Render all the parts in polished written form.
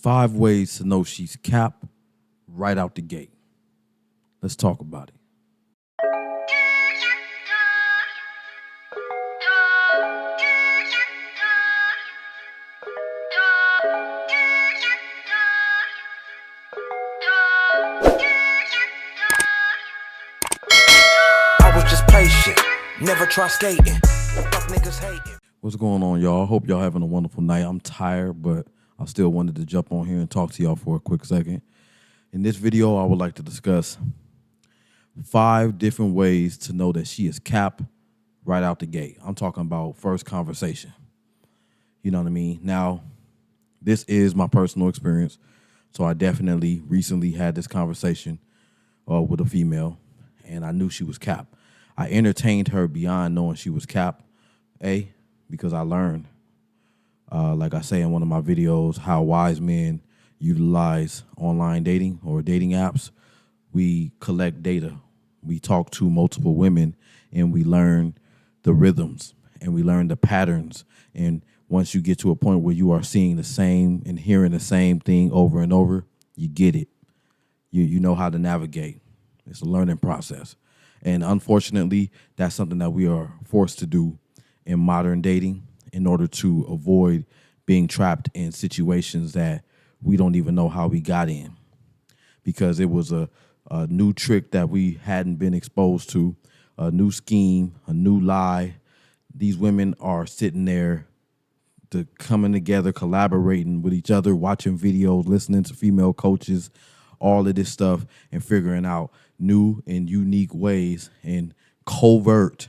5 ways to know she's cap right out the gate. Let's talk about it. I was just patient, never try skating. Fuck niggas hating. What's going on, y'all? I hope y'all having a wonderful night. I'm tired, but I still wanted to jump on here and talk to y'all for a quick second. In this video, I would like to discuss 5 different ways to know that she is cap right out the gate. I'm talking about first conversation. You know what I mean? Now, this is my personal experience, so I definitely recently had this conversation with a female, and I knew she was cap. I entertained her beyond knowing she was cap, because I learned, like I say in one of my videos, how wise men utilize online dating or dating apps. We collect data. We talk to multiple women, and we learn the rhythms, and we learn the patterns. And once you get to a point where you are seeing the same and hearing the same thing over and over, you get it. You know how to navigate. It's a learning process. And unfortunately, that's something that we are forced to do in modern dating in order to avoid being trapped in situations that we don't even know how we got in, because it was a new trick that we hadn't been exposed to, a new scheme, a new lie. These women are sitting there coming together, collaborating with each other, watching videos, listening to female coaches, all of this stuff, and figuring out new and unique ways and covert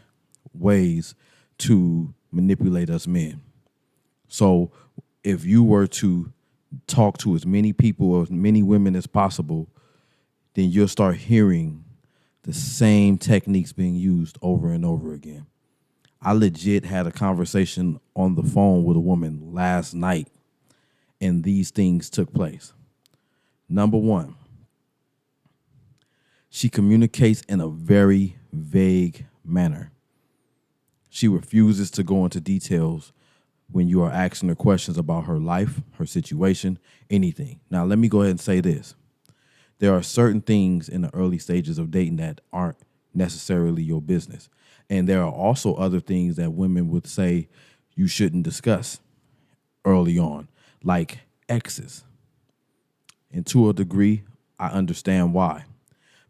ways to manipulate us men. So if you were to talk to as many people or as many women as possible, then you'll start hearing the same techniques being used over and over again. I legit had a conversation on the phone with a woman last night, and these things took place. Number 1, she communicates in a very vague manner. She refuses to go into details when you are asking her questions about her life, her situation, anything. Now, let me go ahead and say this. There are certain things in the early stages of dating that aren't necessarily your business. And there are also other things that women would say you shouldn't discuss early on, like exes. And to a degree, I understand why.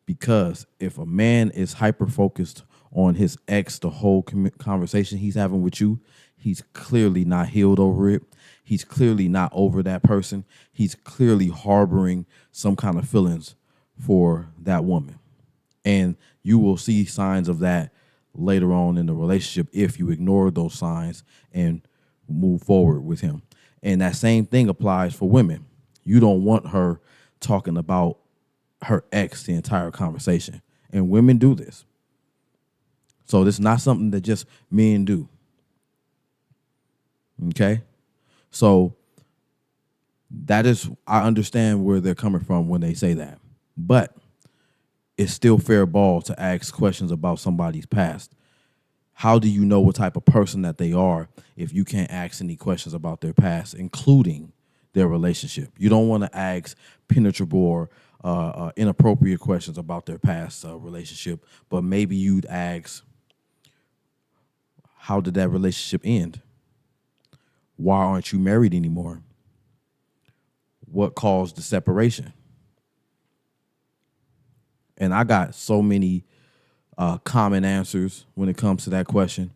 Because if a man is hyper-focused on his ex the whole conversation he's having with you, he's clearly not healed over it. He's clearly not over that person. He's clearly harboring some kind of feelings for that woman. And you will see signs of that later on in the relationship if you ignore those signs and move forward with him. And that same thing applies for women. You don't want her talking about her ex the entire conversation. And women do this. So this is not something that just men do. Okay? So that is, I understand where they're coming from when they say that. But it's still fair ball to ask questions about somebody's past. How do you know what type of person that they are if you can't ask any questions about their past, including their relationship? You don't want to ask penetrable or inappropriate questions about their past relationship, but maybe you'd ask, how did that relationship end? Why aren't you married anymore? What caused the separation? And I got so many common answers when it comes to that question.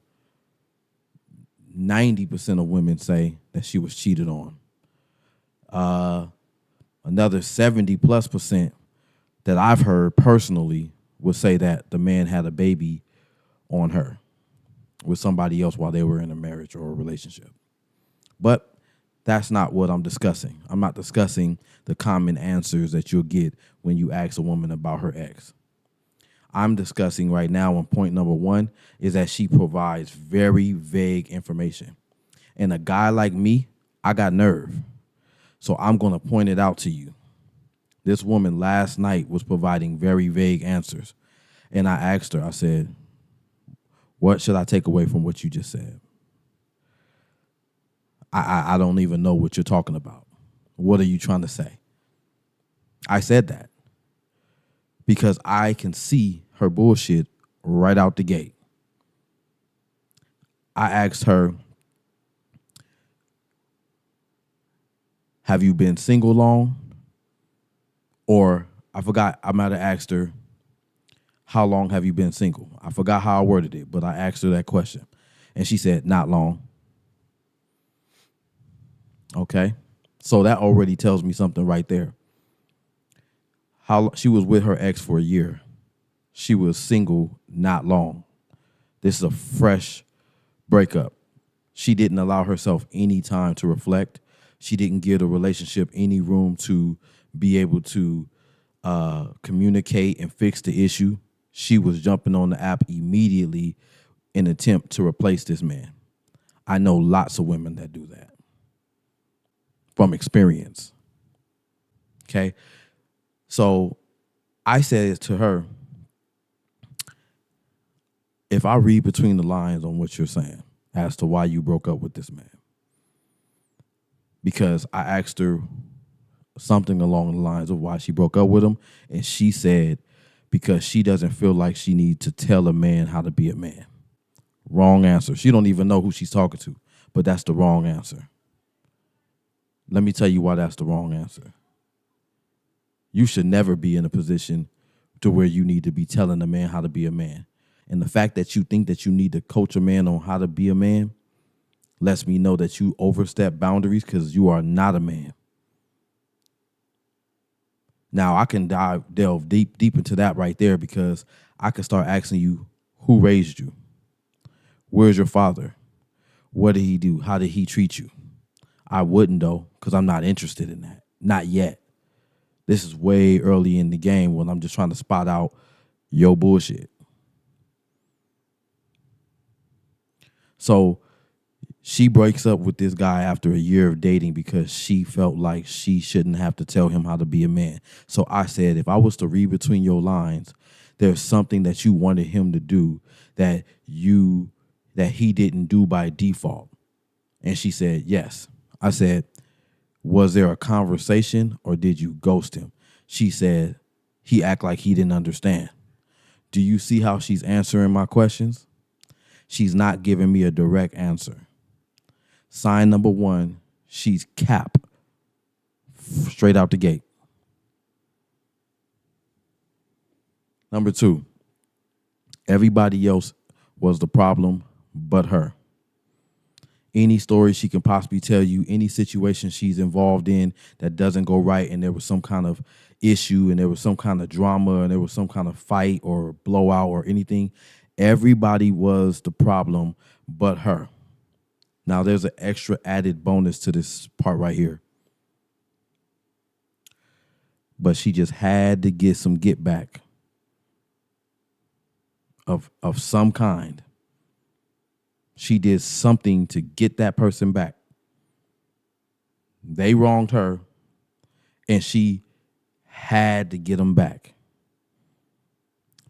90% of women say that she was cheated on. Another 70+% that I've heard personally would say that the man had a baby on her with somebody else while they were in a marriage or a relationship. But that's not what I'm discussing. I'm not discussing the common answers that you'll get when you ask a woman about her ex. I'm discussing right now on point number 1 is that she provides very vague information. And a guy like me, I got nerve. So I'm going to point it out to you. This woman last night was providing very vague answers. And I asked her, I said, what should I take away from what you just said? I don't even know what you're talking about. What are you trying to say? I said that because I can see her bullshit right out the gate. I asked her, have you been single long? Or I forgot, I might have asked her, how long have you been single? I forgot how I worded it, but I asked her that question. And she said, not long. Okay. So that already tells me something right there. She was with her ex for a year. She was single not long. This is a fresh breakup. She didn't allow herself any time to reflect. She didn't give the relationship any room to be able to communicate and fix the issue. She was jumping on the app immediately in an attempt to replace this man. I know lots of women that do that from experience. Okay. So I said to her, if I read between the lines on what you're saying as to why you broke up with this man, because I asked her something along the lines of why she broke up with him, and she said because she doesn't feel like she needs to tell a man how to be a man. Wrong answer. She don't even know who she's talking to, but that's the wrong answer. Let me tell you why that's the wrong answer. You should never be in a position to where you need to be telling a man how to be a man. And the fact that you think that you need to coach a man on how to be a man lets me know that you overstep boundaries because you are not a man. Now, I can delve deep into that right there because I can start asking you, who raised you? Where's your father? What did he do? How did he treat you? I wouldn't, though, because I'm not interested in that. Not yet. This is way early in the game when I'm just trying to spot out your bullshit. So she breaks up with this guy after a year of dating because she felt like she shouldn't have to tell him how to be a man. So I said, if I was to read between your lines, there's something that you wanted him to do that he didn't do by default. And she said, yes. I said, was there a conversation or did you ghost him? She said, he act like he didn't understand. Do you see how she's answering my questions? She's not giving me a direct answer. Sign number one, she's cap. Straight out the gate. Number two, everybody else was the problem but her. Any story she can possibly tell you, any situation she's involved in that doesn't go right and there was some kind of issue and there was some kind of drama and there was some kind of fight or blowout or anything, everybody was the problem but her. Now, there's an extra added bonus to this part right here. But she just had to get some get back of some kind. She did something to get that person back. They wronged her, and she had to get them back.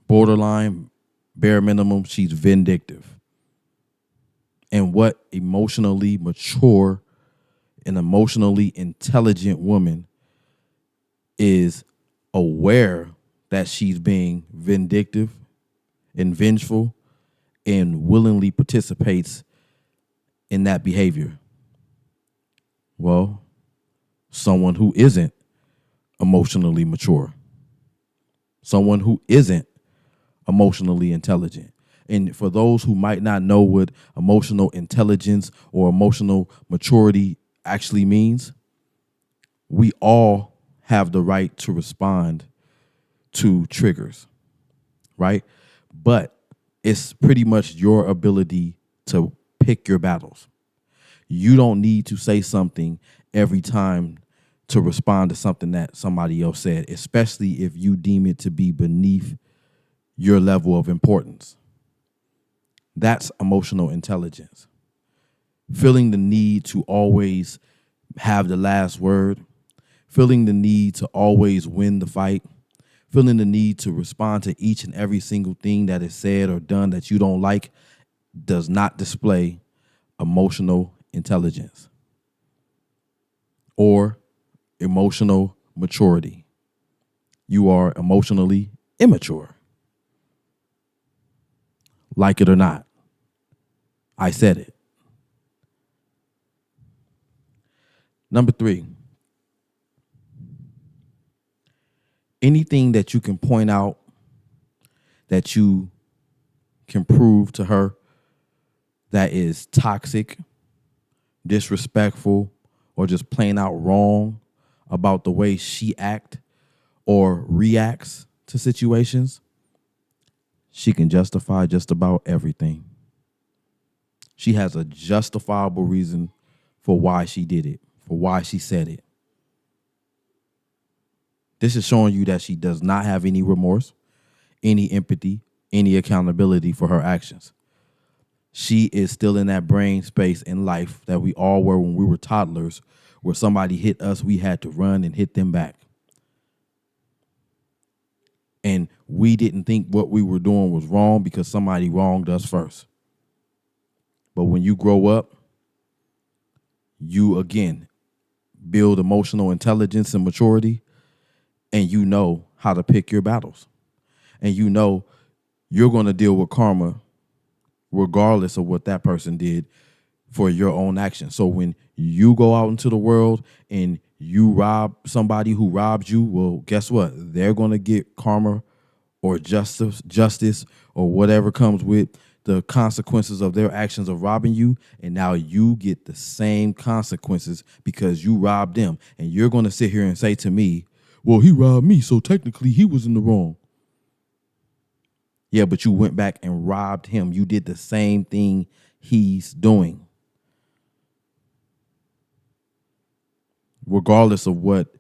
Borderline, bare minimum, she's vindictive. And what emotionally mature and emotionally intelligent woman is aware that she's being vindictive and vengeful and willingly participates in that behavior? Well, someone who isn't emotionally mature, someone who isn't emotionally intelligent. And for those who might not know what emotional intelligence or emotional maturity actually means, we all have the right to respond to triggers, right? But it's pretty much your ability to pick your battles. You don't need to say something every time to respond to something that somebody else said, especially if you deem it to be beneath your level of importance. That's emotional intelligence. Feeling the need to always have the last word, feeling the need to always win the fight, feeling the need to respond to each and every single thing that is said or done that you don't like does not display emotional intelligence or emotional maturity. You are emotionally immature. Like it or not, I said it. Number 3, anything that you can point out that you can prove to her that is toxic, disrespectful, or just plain out wrong about the way she act or reacts to situations, she can justify just about everything. She has a justifiable reason for why she did it, for why she said it. This is showing you that she does not have any remorse, any empathy, any accountability for her actions. She is still in that brain space in life that we all were when we were toddlers, where somebody hit us, we had to run and hit them back. And we didn't think what we were doing was wrong because somebody wronged us first. But when you grow up, you again build emotional intelligence and maturity, and you know how to pick your battles. And you know you're going to deal with karma regardless of what that person did for your own actions. So when you go out into the world and you rob somebody who robbed you, well, guess what? They're going to get karma or justice or whatever comes with the consequences of their actions of robbing you. And now you get the same consequences because you robbed them. And you're going to sit here and say to me, well, he robbed me, so technically he was in the wrong. Yeah, but you went back and robbed him. You did the same thing he's doing. Regardless of what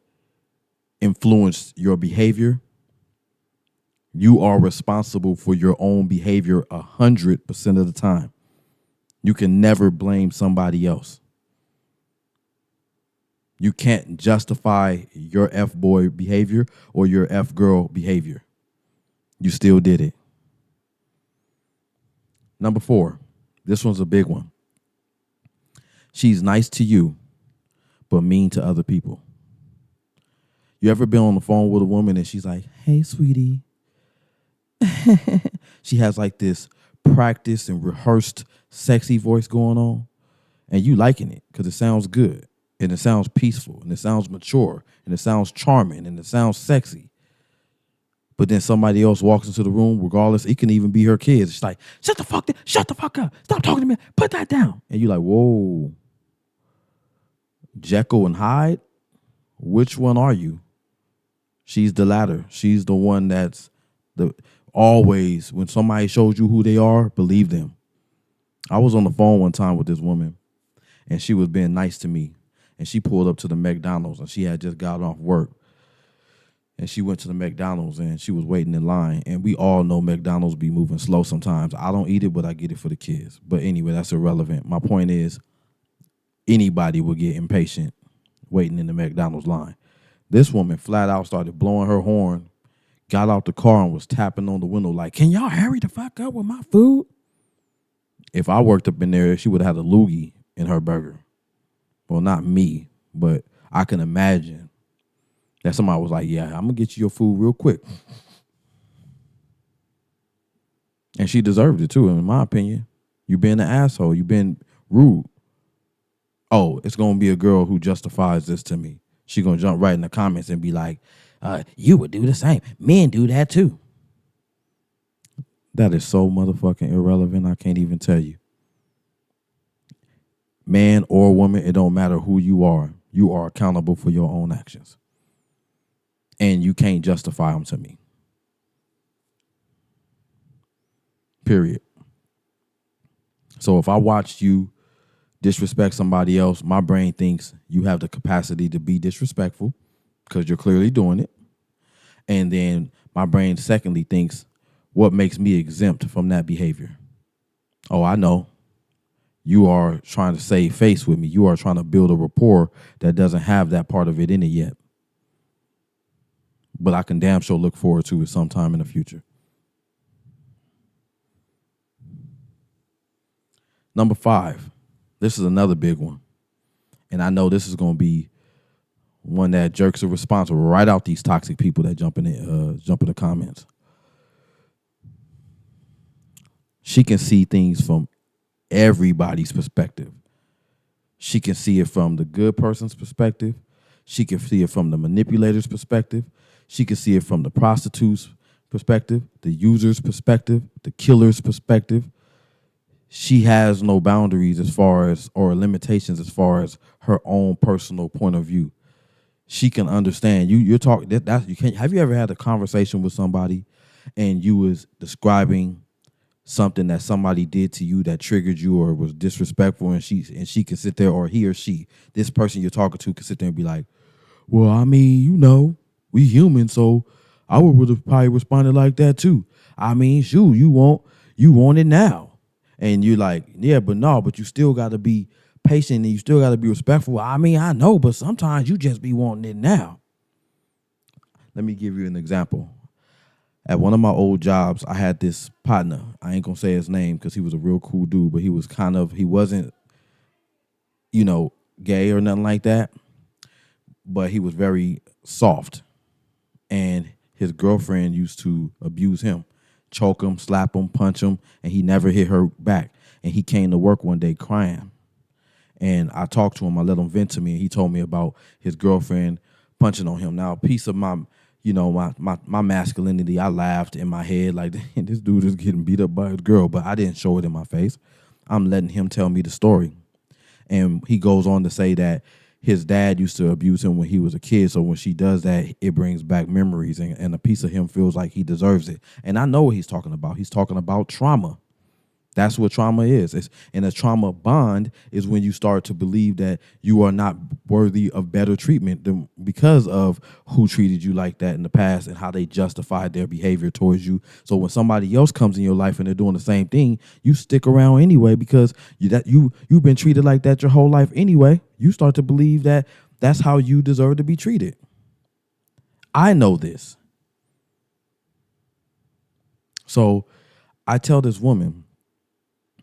influenced your behavior, you are responsible for your own behavior 100% of the time. You can never blame somebody else. You can't justify your F-boy behavior or your F-girl behavior. You still did it. Number 4, this one's a big one. She's nice to you, but mean to other people. You ever been on the phone with a woman and she's like, hey, sweetie. She has like this practiced and rehearsed sexy voice going on, and you liking it because it sounds good and it sounds peaceful and it sounds mature and it sounds charming and it sounds sexy. But then somebody else walks into the room, regardless, it can even be her kids. She's like, shut the fuck up. Stop talking to me. Put that down. And you're like, whoa, Jekyll and Hyde? Which one are you? She's the latter. She's the one that's always, when somebody shows you who they are, believe them. I was on the phone one time with this woman, and she was being nice to me. And she pulled up to the McDonald's, and she had just gotten off work. And she went to the McDonald's, and she was waiting in line. And we all know McDonald's be moving slow sometimes. I don't eat it, but I get it for the kids. But anyway, that's irrelevant. My point is, anybody will get impatient waiting in the McDonald's line. This woman flat out started blowing her horn, got out the car and was tapping on the window like, can y'all hurry the fuck up with my food? If I worked up in there, she would have had a loogie in her burger. Well, not me, but I can imagine that somebody was like, yeah, I'm going to get you your food real quick. And she deserved it too, in my opinion. You been an asshole. You been rude. Oh, it's going to be a girl who justifies this to me. She going to jump right in the comments and be like, you would do the same. Men do that too. That is so motherfucking irrelevant. I can't even tell you. Man or woman, it don't matter who you are. You are accountable for your own actions. And you can't justify them to me. Period. So if I watched you disrespect somebody else, my brain thinks you have the capacity to be disrespectful because you're clearly doing it. And then my brain secondly thinks, what makes me exempt from that behavior? Oh, I know. You are trying to save face with me. You are trying to build a rapport that doesn't have that part of it in it yet. But I can damn sure look forward to it sometime in the future. Number 5. This is another big one. And I know this is going to be one that jerks a response right out these toxic people that jump in the comments. She can see things from everybody's perspective. She can see it from the good person's perspective. She can see it from the manipulator's perspective. She can see it from the prostitute's perspective, the user's perspective, the killer's perspective. She has no boundaries as far as, or limitations as far as her own personal point of view. She can understand. You're talking that you can't. Have you ever had a conversation with somebody and you was describing something that somebody did to you that triggered you or was disrespectful, and she can sit there, or he or she, this person you're talking to, can sit there and be like, well, I mean, we human, so I would have probably responded like that too. I mean, shoot, you want it now. And you're like, yeah, but you still got to be patient and you still got to be respectful. I mean, I know, but sometimes you just be wanting it now. Let me give you an example. At one of my old jobs, I had this partner. I ain't going to say his name because he was a real cool dude, but he wasn't, gay or nothing like that, but he was very soft. And his girlfriend used to abuse him, choke him, slap him, punch him, and he never hit her back. And he came to work one day crying. And I talked to him, I let him vent to me, and he told me about his girlfriend punching on him. Now, a piece of my masculinity, I laughed in my head like, this dude is getting beat up by his girl, but I didn't show it in my face. I'm letting him tell me the story. And he goes on to say that his dad used to abuse him when he was a kid. So when she does that, it brings back memories, and a piece of him feels like he deserves it. And I know what he's talking about. He's talking about trauma. That's what trauma is. And a trauma bond is when you start to believe that you are not worthy of better treatment because of who treated you like that in the past and how they justified their behavior towards you. So when somebody else comes in your life and they're doing the same thing, you stick around anyway because you've been treated like that your whole life anyway. You start to believe that that's how you deserve to be treated. I know this. So I tell this woman,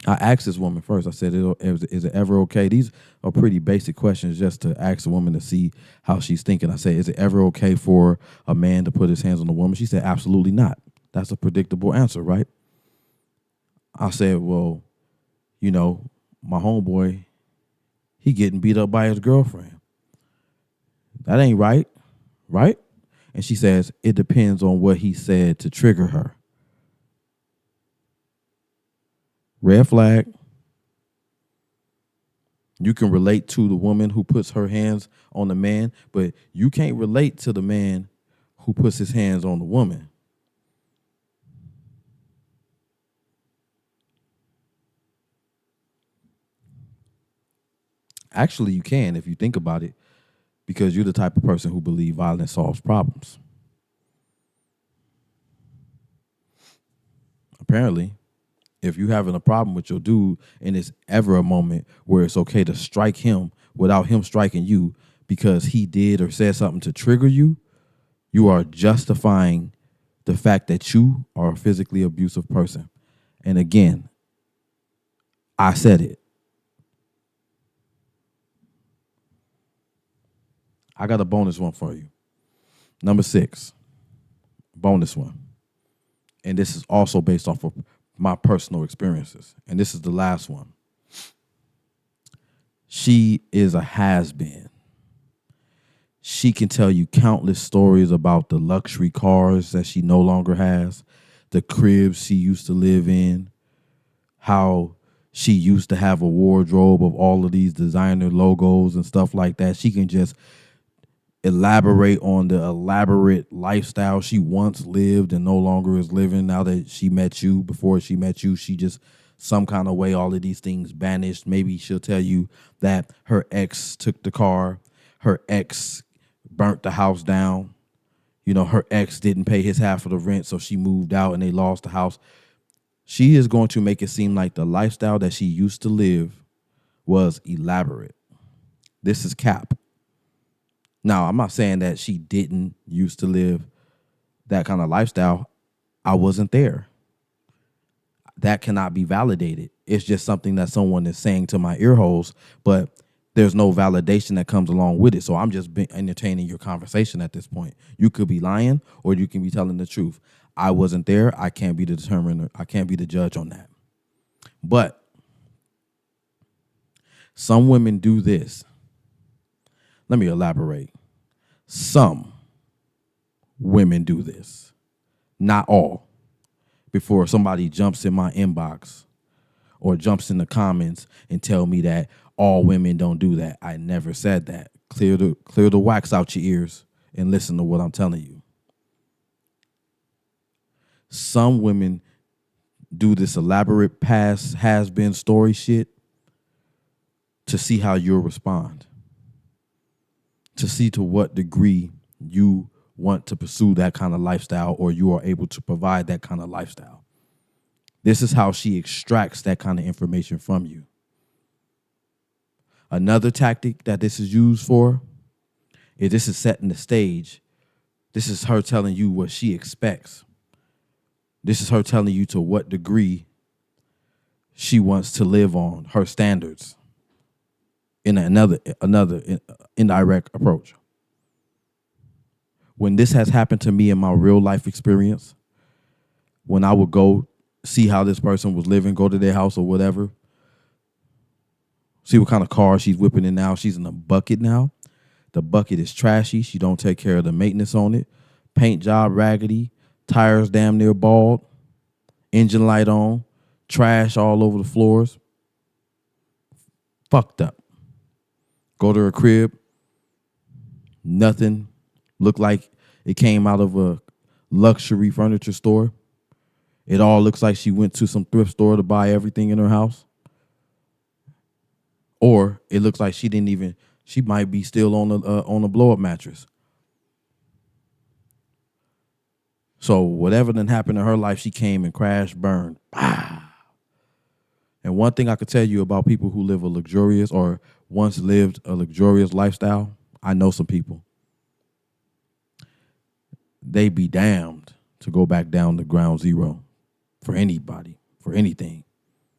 I asked this woman first, I said, is it ever okay? These are pretty basic questions just to ask a woman to see how she's thinking. I said, is it ever okay for a man to put his hands on a woman? She said, absolutely not. That's a predictable answer, right? I said, well, my homeboy, he getting beat up by his girlfriend. That ain't right, right? And she says, it depends on what he said to trigger her. Red flag. You can relate to the woman who puts her hands on the man, but you can't relate to the man who puts his hands on the woman. Actually, you can if you think about it, because you're the type of person who believes violence solves problems. Apparently, if you're having a problem with your dude and it's ever a moment where it's okay to strike him without him striking you because he did or said something to trigger you, you are justifying the fact that you are a physically abusive person. And again, I said it. I got a bonus one for you. Number 6, bonus one. And this is also based off of my personal experiences. And this is the last one. She is a has-been. She can tell you countless stories about the luxury cars that she no longer has, the cribs she used to live in, how she used to have a wardrobe of all of these designer logos and stuff like that. She can just elaborate on the elaborate lifestyle she once lived and no longer is living now that she met you. Before she met you, she just some kind of way all of these things banished. Maybe she'll tell you that her ex took the car, her ex burnt the house down, her ex didn't pay his half of the rent, so she moved out and they lost the house. She is going to make it seem like the lifestyle that she used to live was elaborate. This is cap. Now, I'm not saying that she didn't used to live that kind of lifestyle. I wasn't there. That cannot be validated. It's just something that someone is saying to my ear holes. But there's no validation that comes along with it. So I'm just entertaining your conversation at this point. You could be lying or you can be telling the truth. I wasn't there. I can't be the determiner. I can't be the judge on that. But some women do this. Let me elaborate. Some women do this. Not all. Before somebody jumps in my inbox or jumps in the comments and tell me that all women don't do that. I never said that. Clear the wax out your ears and listen to what I'm telling you. Some women do this elaborate past has-been story shit to see how you'll respond, to see to what degree you want to pursue that kind of lifestyle or you are able to provide that kind of lifestyle. This is how she extracts that kind of information from you. Another tactic that this is used for is this is setting the stage. This is her telling you what she expects. This is her telling you to what degree she wants to live on, her standards, in another indirect approach. When this has happened to me in my real life experience, when I would go see how this person was living, go to their house or whatever, see what kind of car she's whipping in now. She's in a bucket now. The bucket is trashy. She don't take care of the maintenance on it. Paint job raggedy. Tires damn near bald. Engine light on. Trash all over the floors. Fucked up. Go to her crib. Nothing. Looked like it came out of a luxury furniture store. It all looks like she went to some thrift store to buy everything in her house. Or it looks like she might be still on a blow-up mattress. So whatever done happened in her life, she came and crashed, burned. And one thing I could tell you about people who live a luxurious or once lived a luxurious lifestyle, I know some people. They be damned to go back down to ground zero for anybody, for anything.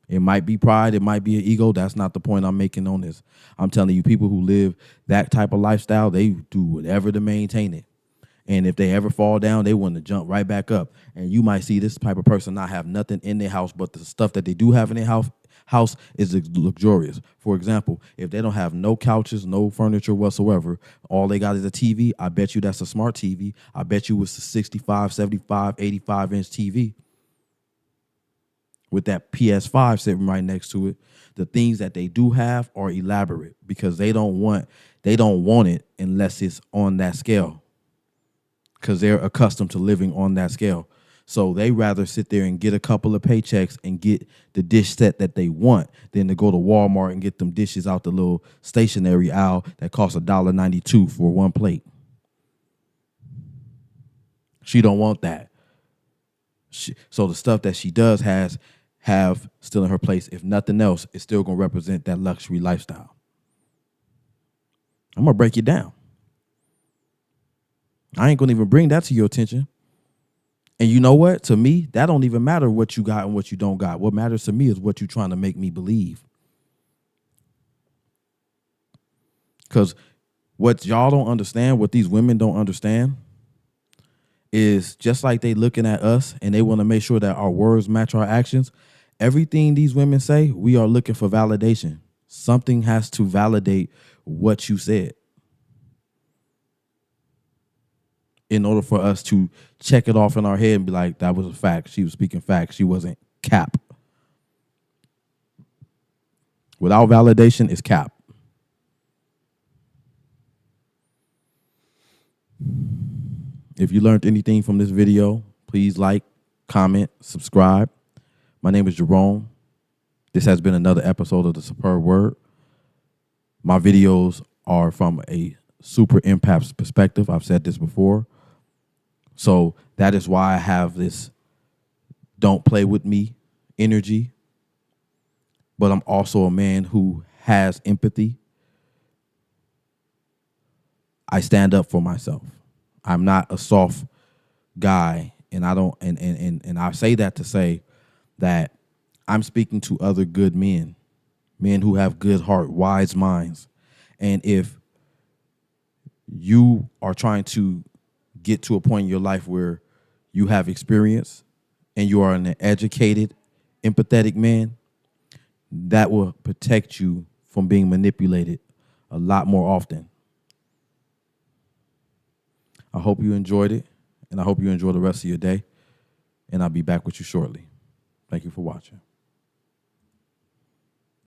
It might be pride. It might be an ego. That's not the point I'm making on this. I'm telling you, people who live that type of lifestyle, they do whatever to maintain it. And if they ever fall down, they want to jump right back up. And you might see this type of person not have nothing in their house, but the stuff that they do have in their house is luxurious. For example, if they don't have no couches, no furniture whatsoever, all they got is a TV, I bet you that's a smart TV. I bet you it's a 65, 75, 85-inch TV. With that PS5 sitting right next to it, the things that they do have are elaborate because they don't want it unless it's on that scale because they're accustomed to living on that scale. So they rather sit there and get a couple of paychecks and get the dish set that they want than to go to Walmart and get them dishes out the little stationary aisle that costs $1.92 for one plate. She don't want that. So the stuff that she does have still in her place, if nothing else, it's still going to represent that luxury lifestyle. I'm going to break it down. I ain't going to even bring that to your attention. And you know what? To me, that don't even matter what you got and what you don't got. What matters to me is what you're trying to make me believe. Because what y'all don't understand, what these women don't understand, is just like they looking at us and they want to make sure that our words match our actions. Everything these women say, we are looking for validation. Something has to validate what you said in order for us to check it off in our head and be like, that was a fact. She was speaking facts. She wasn't cap. Without validation, it's cap. If you learned anything from this video, please like, comment, subscribe. My name is Jerome. This has been another episode of The Superb Word. My videos are from a super empath perspective. I've said this before. So that is why I have this don't play with me energy. But I'm also a man who has empathy. I stand up for myself. I'm not a soft guy, and I don't and I say that to say that I'm speaking to other good men who have good heart, wise minds, And if you are trying to get to a point in your life where you have experience and you are an educated, empathetic man, that will protect you from being manipulated a lot more often. I hope you enjoyed it, and I hope you enjoy the rest of your day, and I'll be back with you shortly. Thank you for watching.